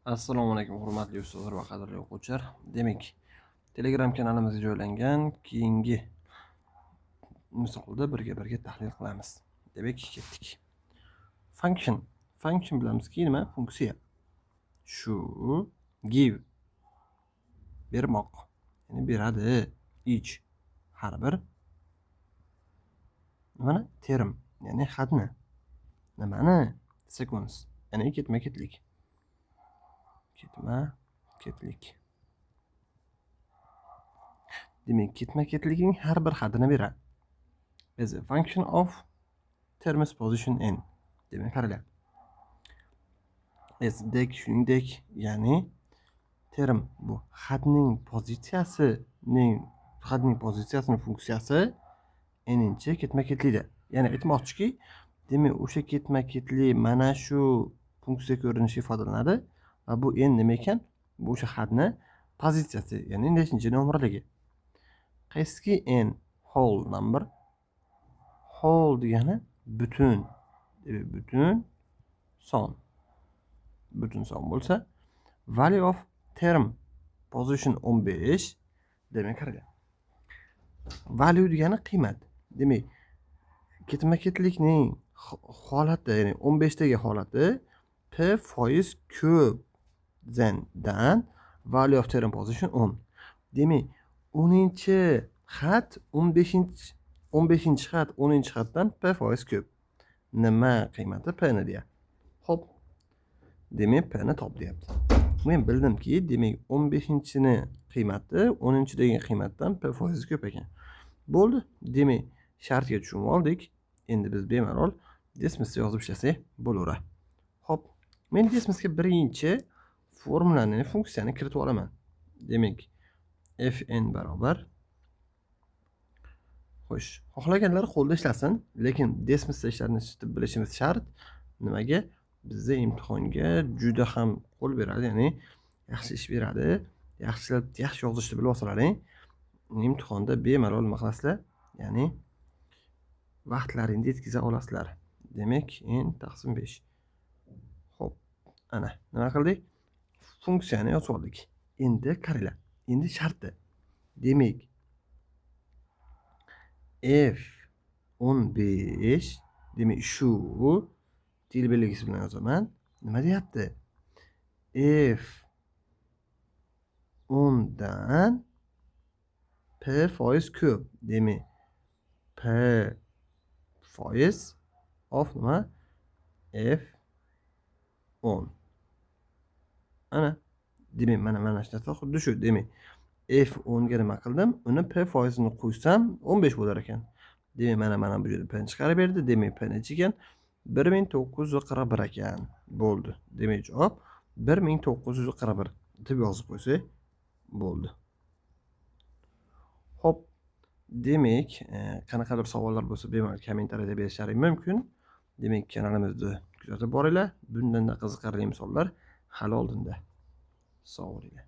Assalomu alaykum hurmatli ustozlar va qadrli o'quvchilar. Demak, Telegram kanalimizga joylangan keyingi misolda birga tahlil qilamiz. Demak, ketdik. Function bilamizki nima? Funksiya. Shu give bermoq, ya'ni beradi. Each har bir nimani? Term, ya'ni xatni. Nimani? Sequence, ya'ni ketma-ketlik. Demak, ketma-ketlikning har bir xatini beradi. As a function of term's position n. Demak, qaranglar. Dek shuningdek, ya'ni term bu xatning pozitsiyasining funksiyasi n-chi ketma-ketlikda. Ya'ni aytmoqchiki, demak, o'sha ketma-ketlik mana shu funksiya ko'rinishi ifodalanadi va bu n nima ekan? Bu o'sha xatni pozitsiyasi, ya'ni nechinchi nomerligi. Qaysiki n? Whole number. Whole degani butun. Butun son. Butun son bo'lsa, value of term position 15. Demak, qarang. Value degani qiymat. Demak, ketma-ketlikning holati, ya'ni 15 dagi holati p% ko'p dan value of term position 10. Demak, 10-chi xat 15-chi xat 10-chi xatdan p% ko'p. Nima qiymati? P ni deyapti. Xo'p. Demak, P ni top deyapti. Men bildimki, demak 15-chini qiymati 10-chidagi qiymatdan p% ko'p ekan. Bo'ldi. Demak, shartga tushunib oldik. Endi biz bemalol Desmosga yozib ishlasak bo'laveradi. Xo'p. Men Desmosga birinchi formulani, funksiyani kiritib olaman. Demak, fn barobar. Xo'sh, xohlaganlar qo'lda ishlasin, lekin Desmosda ishlarni bilishimiz shart. Nimaga? Bizda imtihonga juda ham qo'l beradi, ya'ni yaxshi ish beradi. Yaxshi yozishni bilib olsalaring, imtihonda bemalol nima qilasizlar? Ya'ni vaqtlaringni yetkiza olasizlar. Demak, n taqsim 5. Xo'p, ana nima qildik? Funksiyani yozib oldik. Endi qaranglar. Endi sharti. Demak, f15, demak shu til belgisi bilan yozaman. Nima deyapti? f10 dan p% ko'p. Demak, p% of nima? f10. Ana, demak, mana shu narsa xuddi shu. Demak, f10 ga nima qildim? Uni p% ni qo'ysam 15 bo'lar ekan. Demak, mana bu yerda p ni chiqarib berdi. Demak, p necha ekan? 1941 ekan. Bo'ldi. Demak, javob 1941 deb yozib qo'ysak bo'ldi. Xo'p. Demak, qanaqadir savollar bo'lsa, bemalol kommentariyada berishlaring mumkin. Demak, kanalimizni kuzatib boringlar. Bundan qiziqarli misollar hali oldinda. Sog' bo'linglar.